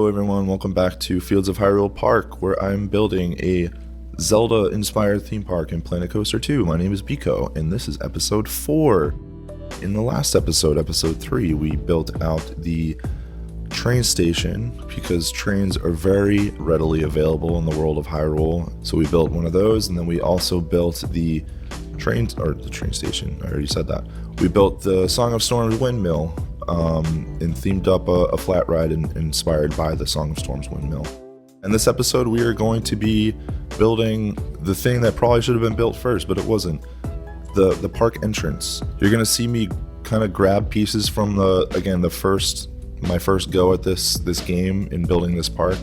Hello everyone, welcome back to Fields of Hyrule Park, where I'm building a Zelda-inspired theme park in Planet Coaster 2. My name is Pico, and this is episode 4. In the last episode, episode 3, we built out the train station because trains are very readily available in the world of Hyrule. So we built one of those, and then we also built the train station. I already said that. We built the Song of Storms windmill and themed up a flat ride inspired by the Song of Storms windmill. In this episode, we are going to be building the thing that probably should have been built first, but it wasn't. The park entrance. You're gonna see me kind of grab pieces from my first go at this game in building this park.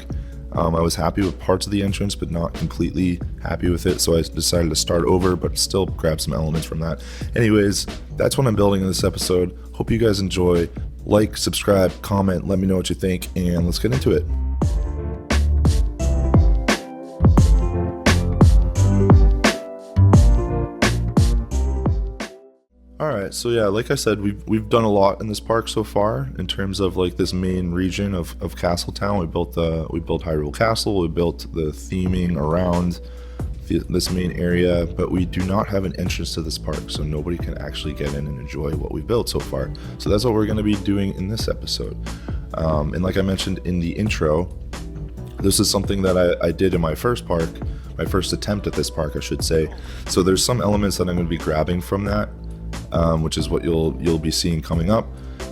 I was happy with parts of the entrance, but not completely happy with it, so I decided to start over, but still grab some elements from that. Anyways, that's what I'm building in this episode. Hope you guys enjoy. Like, subscribe, comment, let me know what you think, and let's get into it. Alright, so yeah, like I said, we've done a lot in this park so far in terms of like this main region of Castletown. We built Hyrule Castle, we built the theming around this main area, but we do not have an entrance to this park, so nobody can actually get in and enjoy what we've built so far. So that's what we're going to be doing in this episode. And like I mentioned in the intro, this is something that I did in my first park, my first attempt at this park, I should say. So there's some elements that I'm going to be grabbing from that. Which is what you'll be seeing coming up,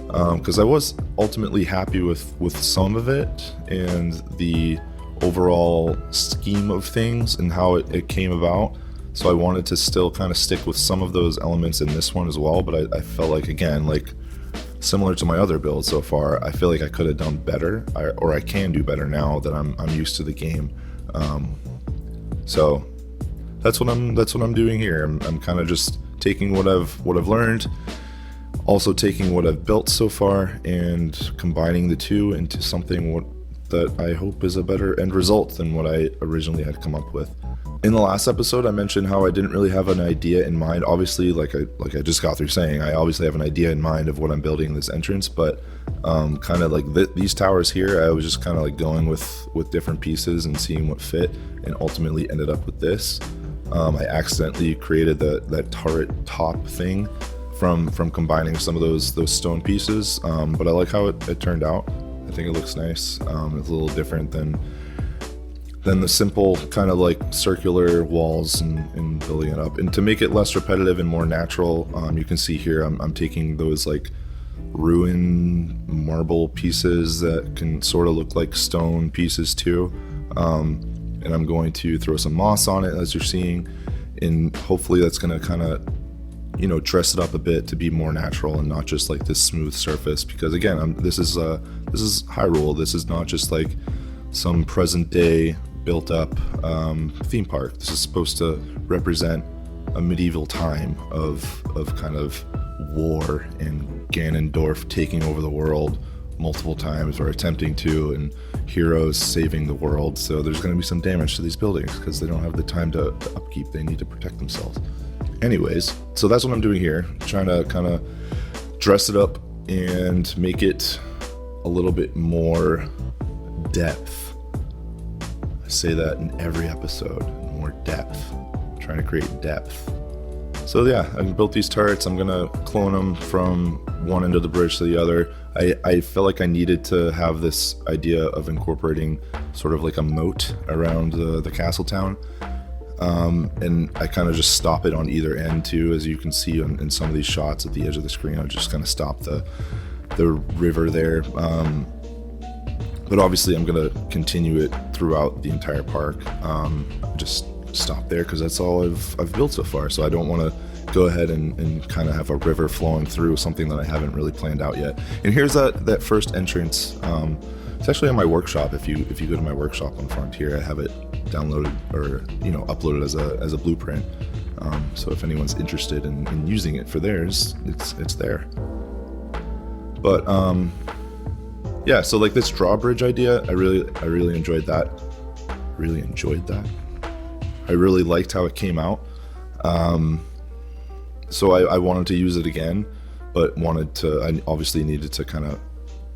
because I was ultimately happy with some of it and the overall scheme of things and how it came about. So I wanted to still kind of stick with some of those elements in this one as well, but I felt like, again, like similar to my other builds so far, I feel like I could have done better, or I can do better now that I'm used to the game. So that's what I'm doing here. I'm kind of just taking what I've learned, also taking what I've built so far and combining the two into something that I hope is a better end result than what I originally had come up with. In the last episode, I mentioned how I didn't really have an idea in mind. Obviously, like I just got through saying, I obviously have an idea in mind of what I'm building in this entrance, but kind of like these towers here, I was just kind of like going with different pieces and seeing what fit, and ultimately ended up with this. I accidentally created that turret top thing from combining some of those stone pieces, but I like how it turned out. I think it looks nice. It's a little different than the simple kind of like circular walls and building it up. And to make it less repetitive and more natural, you can see here I'm taking those like ruined marble pieces that can sort of look like stone pieces too. And I'm going to throw some moss on it, as you're seeing, and hopefully that's going to kind of, dress it up a bit to be more natural and not just like this smooth surface. Because again, this is Hyrule. This is not just like some present day built up theme park. This is supposed to represent a medieval time of kind of war and Ganondorf taking over the world multiple times, or attempting to, and heroes saving the world. So there's going to be some damage to these buildings because they don't have the time to upkeep. They need to protect themselves. Anyways, so that's what I'm doing here, trying to kind of dress it up and make it a little bit more depth. I say that in every episode, more depth. I'm trying to create depth. So yeah, I built these turrets. I'm gonna clone them from one end of the bridge to the other. I felt like I needed to have this idea of incorporating sort of like a moat around the Castletown, and I kind of just stop it on either end too, as you can see in some of these shots at the edge of the screen. I just kind of stop the river there, but obviously I'm gonna continue it throughout the entire park. Just stop there because that's all I've built so far, so I don't want to go ahead and kind of have a river flowing through something that I haven't really planned out yet. And here's that first entrance. It's actually on my workshop. If you go to my workshop on front here, I have it downloaded or uploaded as a blueprint. So if anyone's interested in using it for theirs, it's there. But yeah, so like this drawbridge idea, I really enjoyed that. I really liked how it came out. So I wanted to use it again, but I obviously needed to kind of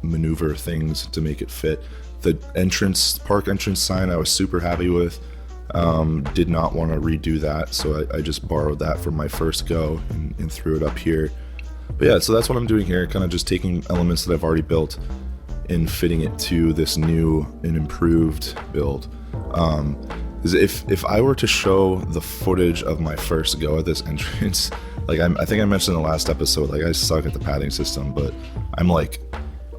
maneuver things to make it fit. the park entrance sign I was super happy with. Did not want to redo that, so I just borrowed that from my first go and threw it up here. But yeah, so that's what I'm doing here, kind of just taking elements that I've already built and fitting it to this new and improved build. If I were to show the footage of my first go at this entrance, like I think I mentioned in the last episode, like I suck at the padding system, but I'm like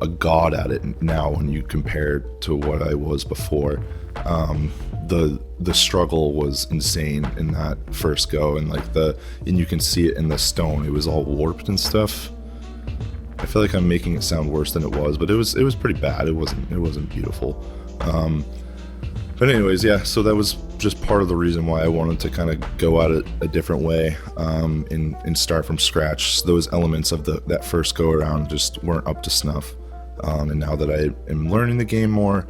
a god at it now when you compare it to what I was before. The struggle was insane in that first go, and and you can see it in the stone. It was all warped and stuff. I feel like I'm making it sound worse than it was, but it was pretty bad. It wasn't beautiful. But anyways, yeah, so that was just part of the reason why I wanted to kind of go at it a different way, and start from scratch. Those elements of that first go around just weren't up to snuff. And now that I am learning the game more,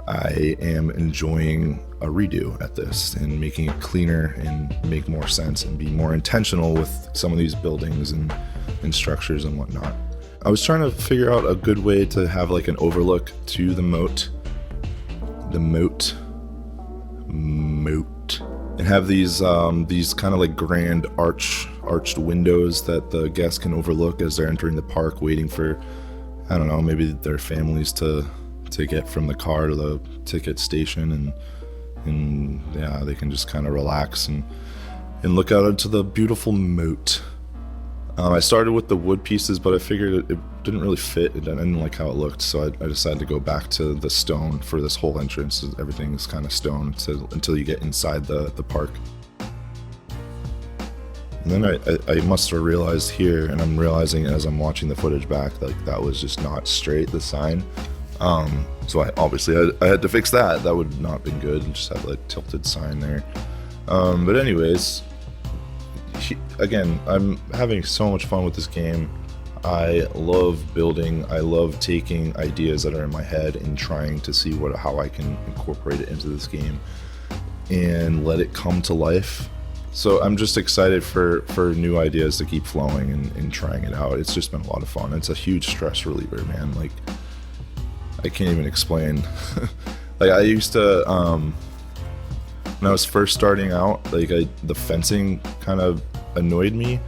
I am enjoying a redo at this and making it cleaner and make more sense and be more intentional with some of these buildings and structures and whatnot. I was trying to figure out a good way to have like an overlook to the moat, and have these kind of like grand arched windows that the guests can overlook as they're entering the park, waiting for, I don't know, maybe their families to get from the car to the ticket station, and yeah, they can just kind of relax and look out into the beautiful moat. I started with the wood pieces, but I figured it didn't really fit. I didn't like how it looked, so I decided to go back to the stone for this whole entrance. Everything is kind of stone until you get inside the park. And then I must have realized here, and I'm realizing as I'm watching the footage back, like that was just not straight, the sign. So I had to fix that. That would not have been good. Just have like tilted sign there. But anyways, again, I'm having so much fun with this game. I love building. I love taking ideas that are in my head and trying to see how I can incorporate it into this game and let it come to life. So I'm just excited for new ideas to keep flowing and trying it out. It's just been a lot of fun. It's a huge stress reliever, man. Like, I can't even explain. Like, I used to, when I was first starting out, like the fencing kind of annoyed me,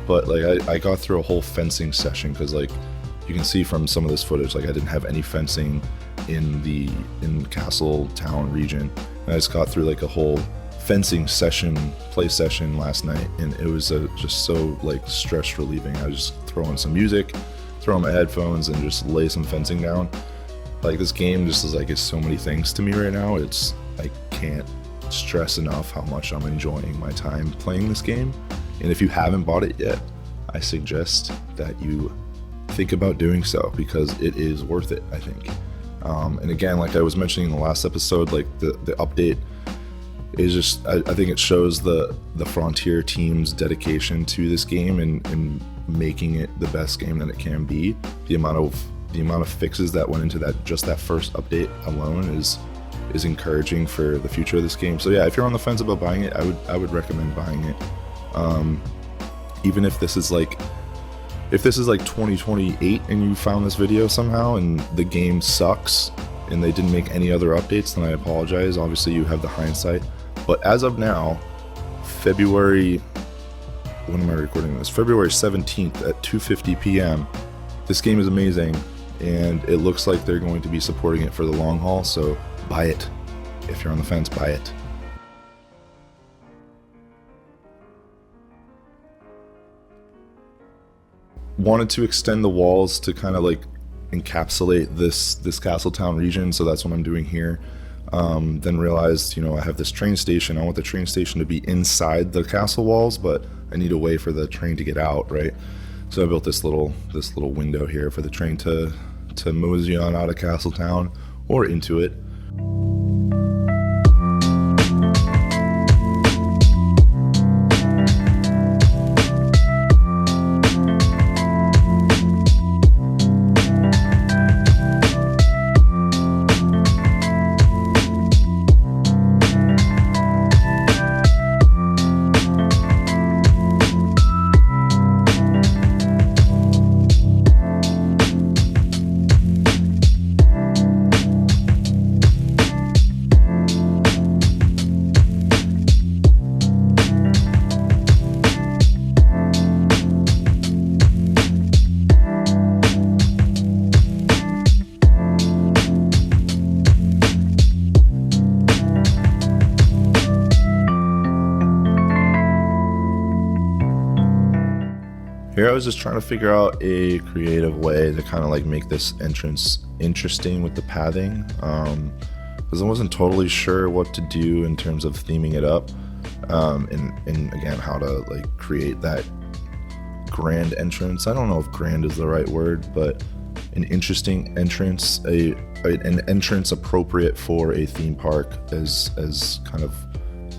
but like I got through a whole fencing session, because like you can see from some of this footage, like I didn't have any fencing in Castle Town region, and I just got through like a whole fencing play session last night, and it was just so like stress relieving. I was just throw on some music, throw on my headphones, and just lay some fencing down. Like, this game just is so many things to me right now. I can't stress enough how much I'm enjoying my time playing this game. And if you haven't bought it yet, I suggest that you think about doing so, because it is worth it, I think. And again, like I was mentioning in the last episode, like the update is just, I think it shows the Frontier team's dedication to this game and making it the best game that it can be. The amount of fixes that went into that first update alone is encouraging for the future of this game. So yeah, if you're on the fence about buying it, I would recommend buying it. Even if this is like 2028 and you found this video somehow and the game sucks and they didn't make any other updates, then I apologize. Obviously you have the hindsight, but as of now, February 17th at 2:50 p.m. This game is amazing, and it looks like they're going to be supporting it for the long haul, so buy it. If you're on the fence, buy it. Wanted to extend the walls to kind of like encapsulate this Castletown region, so that's what I'm doing here. Then realized, I have this train station. I want the train station to be inside the castle walls, but I need a way for the train to get out, right? So I built this little window here for the train to mosey on out of Castletown or into it. Here I was just trying to figure out a creative way to kind of like make this entrance interesting with the pathing, because I wasn't totally sure what to do in terms of theming it up, and again how to like create that grand entrance. I don't know if grand is the right word, but an interesting entrance, an entrance appropriate for a theme park, as kind of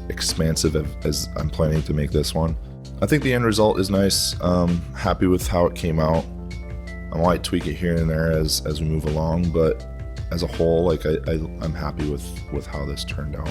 expansive as I'm planning to make this one. I think the end result is nice. Happy with how it came out. I might tweak it here and there as we move along, but as a whole, like I'm happy with how this turned out.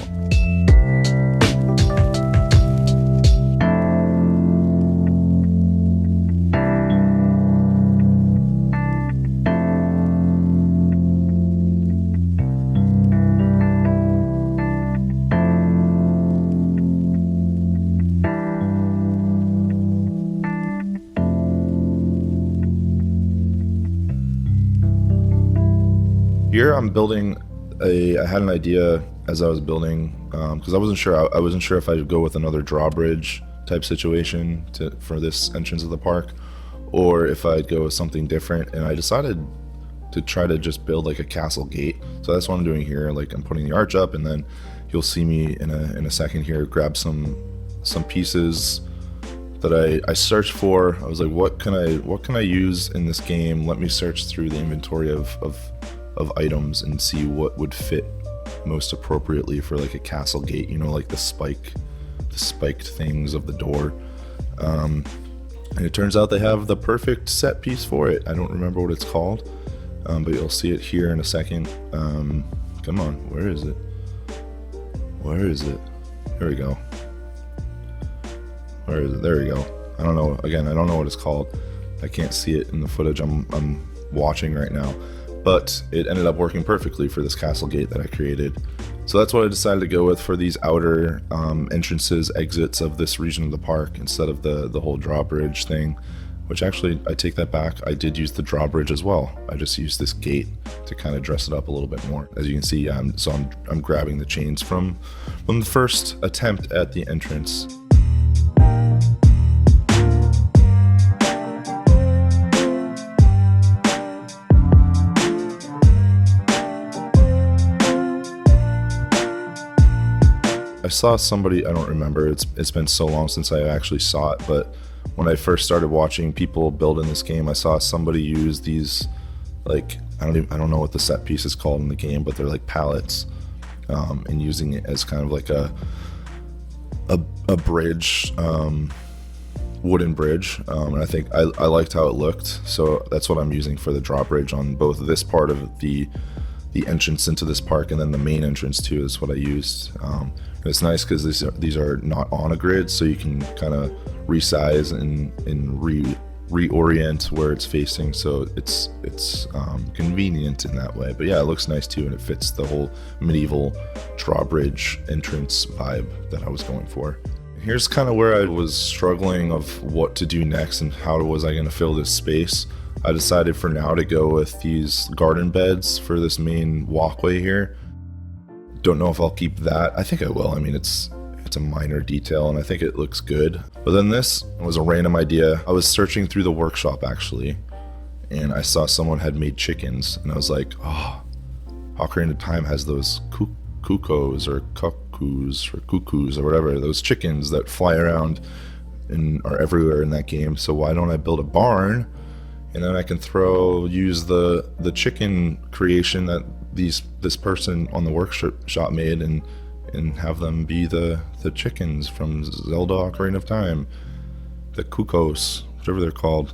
Here I'm building I had an idea as I was building, because I wasn't sure if I would go with another drawbridge type situation for this entrance of the park, or if I'd go with something different, and I decided to try to just build like a castle gate. So that's what I'm doing here. Like I'm putting the arch up, and then you'll see me in a second here grab some pieces that I searched for. I was like, what can I use in this game? Let me search through the inventory of items and see what would fit most appropriately for like a castle gate, you know, like the spiked things of the door. And it turns out they have the perfect set piece for it. I don't remember what it's called, but you'll see it here in a second. Come on, where is it? There we go. Where is it? There we go. I don't know. Again, I don't know what it's called. I can't see it in the footage I'm watching right now. But it ended up working perfectly for this castle gate that I created. So that's what I decided to go with for these outer entrances, exits of this region of the park, instead of the whole drawbridge thing, which actually, I take that back. I did use the drawbridge as well. I just used this gate to kind of dress it up a little bit more. As you can see, I'm grabbing the chains from the first attempt at the entrance. I saw somebody, I don't remember, it's been so long since I actually saw it, but when I first started watching people build in this game, I saw somebody use these, like, I don't know what the set piece is called in the game, but they're like pallets, and using it as kind of like a bridge, wooden bridge, and I think I liked how it looked, so that's what I'm using for the drawbridge on both this part of the entrance into this park, and then the main entrance too is what I used. It's nice because these are not on a grid, so you can kind of resize and reorient where it's facing, so it's convenient in that way. But yeah, it looks nice too, and it fits the whole medieval drawbridge entrance vibe that I was going for. Here's kind of where I was struggling of what to do next and how was I going to fill this space. I decided for now to go with these garden beds for this main walkway here. Don't know if I'll keep that. I think I will. I mean, it's a minor detail and I think it looks good. But then this was a random idea. I was searching through the workshop actually, and I saw someone had made chickens, and I was like, oh, Ocarina of Time has those cuckoos or cuckoos or whatever, those chickens that fly around and are everywhere in that game. So why don't I build a barn? And then I can use the chicken creation that this person on the workshop made and have them be the chickens from Zelda Ocarina of Time, the Cuccos, whatever they're called.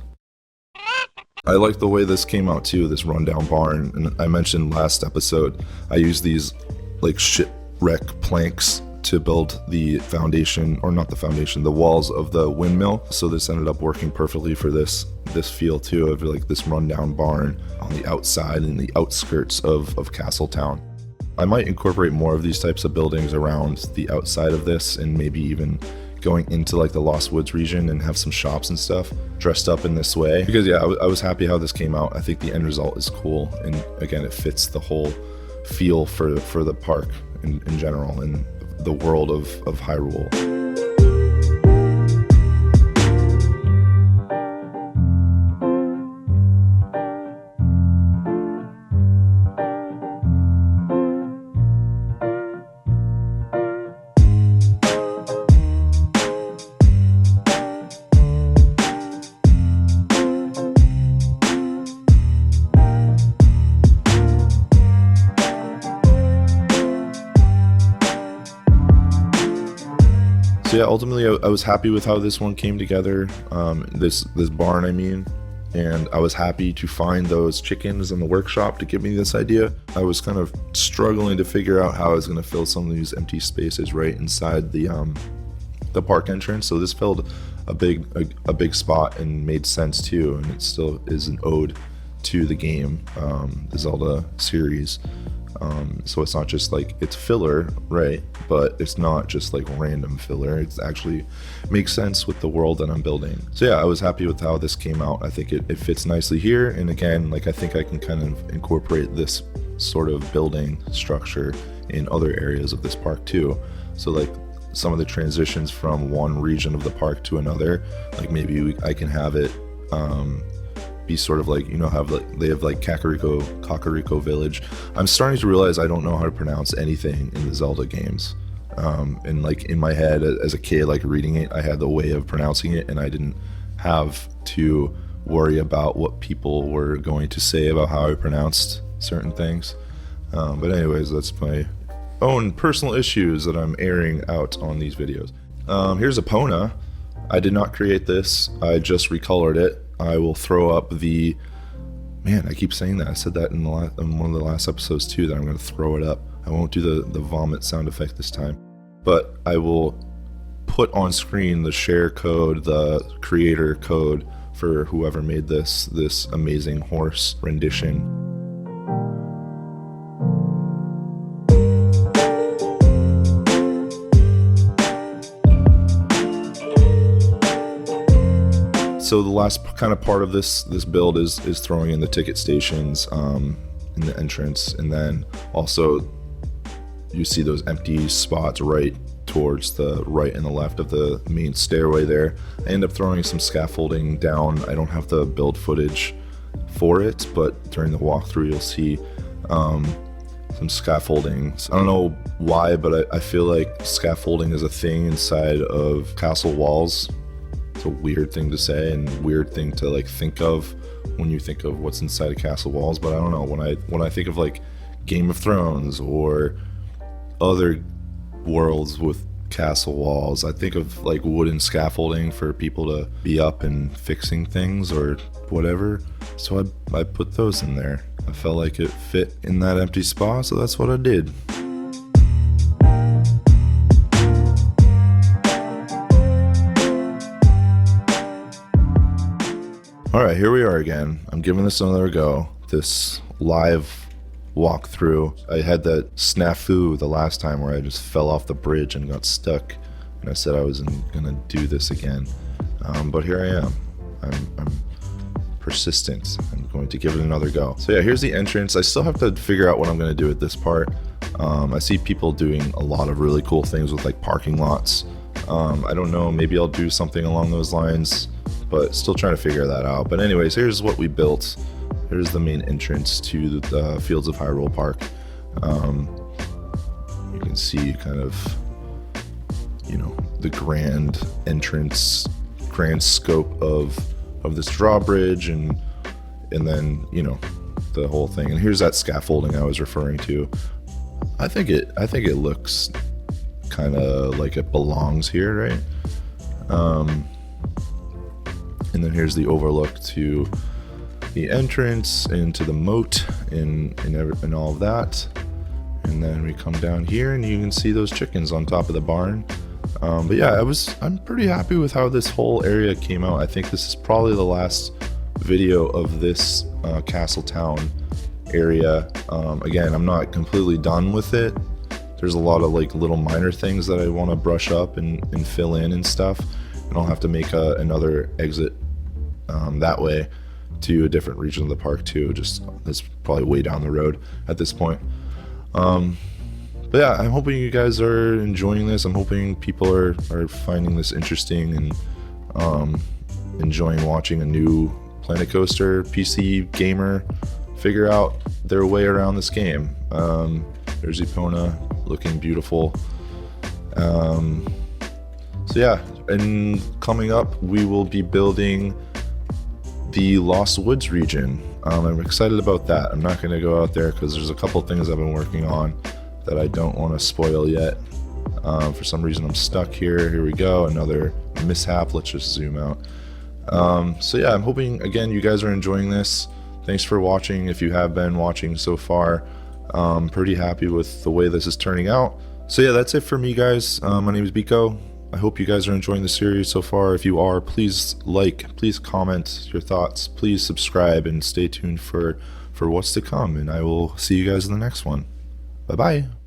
I like the way this came out too, this rundown barn. And I mentioned last episode, I used these like shipwreck planks to build the foundation, or not the foundation, the walls of the windmill. So this ended up working perfectly for this feel too, of like this rundown barn on the outside and the outskirts of Castletown. I might incorporate more of these types of buildings around the outside of this, and maybe even going into like the Lost Woods region and have some shops and stuff dressed up in this way. Because yeah, I was happy how this came out. I think the end result is cool, and again, it fits the whole feel for the park in general and the world of Hyrule. So yeah, ultimately I was happy with how this one came together, this barn I mean, and I was happy to find those chickens in the workshop to give me this idea. I was kind of struggling to figure out how I was going to fill some of these empty spaces right inside the park entrance, so this filled a big spot and made sense too, and it still is an ode to the game, the Zelda series. So it's not just like it's filler, right? But it's not just like random filler. It actually makes sense with the world that I'm building. So yeah, I was happy with how this came out. I think it fits nicely here. And again, like I think I can kind of incorporate this sort of building structure in other areas of this park too. So like some of the transitions from one region of the park to another, like maybe I can have it be sort of like, you know, they have like Kakariko Village. I'm starting to realize I don't know how to pronounce anything in the Zelda games. And like in my head as a kid, like reading it, I had the way of pronouncing it, and I didn't have to worry about what people were going to say about how I pronounced certain things. But anyways, that's my own personal issues that I'm airing out on these videos. Here's EPONA. I did not create this, I just recolored it. I will throw up the, man, I keep saying that. I said that in one of the last episodes too, that I'm going to throw it up. I won't do the vomit sound effect this time, but I will put on screen the share code, the creator code for whoever made this amazing horse rendition. So the last kind of part of this build is throwing in the ticket stations in the entrance, and then also you see those empty spots right towards the right and the left of the main stairway there. I end up throwing some scaffolding down. I don't have the build footage for it, but during the walkthrough you'll see some scaffolding. So I don't know why, but I feel like scaffolding is a thing inside of castle walls. It's a weird thing to say and weird thing to like think of when you think of what's inside of castle walls, but I don't know, when I think of like Game of Thrones or other worlds with castle walls, I think of like wooden scaffolding for people to be up and fixing things or whatever. So I put those in there. I felt like it fit in that empty spot, so that's what I did. Alright, here we are again. I'm giving this another go. This live walkthrough. I had that snafu the last time where I just fell off the bridge and got stuck, and I said I wasn't gonna do this again. But here I am. I'm persistent. I'm going to give it another go. So yeah, here's the entrance. I still have to figure out what I'm gonna do with this part. I see people doing a lot of really cool things with like parking lots. I don't know, maybe I'll do something along those lines, but still trying to figure that out. But anyways, here's what we built. Here's the main entrance to the Fields of Hyrule Park. You can see kind of, you know, the grand entrance, grand scope of this drawbridge, and then, you know, the whole thing. And here's that scaffolding I was referring to. I think it looks kind of like it belongs here, right? And then here's the overlook to the entrance into the moat and all of that. And then we come down here and you can see those chickens on top of the barn. But yeah, I'm pretty happy with how this whole area came out. I think this is probably the last video of this castle town area. Again, I'm not completely done with it. There's a lot of like little minor things that I want to brush up and fill in and stuff. And I'll have to make another exit that way to a different region of the park too. Just that's probably way down the road at this point. But yeah, I'm hoping you guys are enjoying this. I'm hoping people are finding this interesting and enjoying watching a new Planet Coaster PC gamer figure out their way around this game. There's EPONA looking beautiful. So yeah, and coming up we will be building the Lost Woods region. I'm excited about that. I'm not going to go out there because there's a couple things I've been working on that I don't want to spoil yet. For some reason I'm stuck here. Here we go, another mishap. Let's just zoom out. So yeah, I'm hoping again you guys are enjoying this. Thanks for watching if you have been watching so far. Pretty happy with the way this is turning out. So yeah, that's it for me, guys. My name is Biko. I hope you guys are enjoying the series so far. If you are, please like, please comment your thoughts, please subscribe, and stay tuned for what's to come. And I will see you guys in the next one. Bye bye.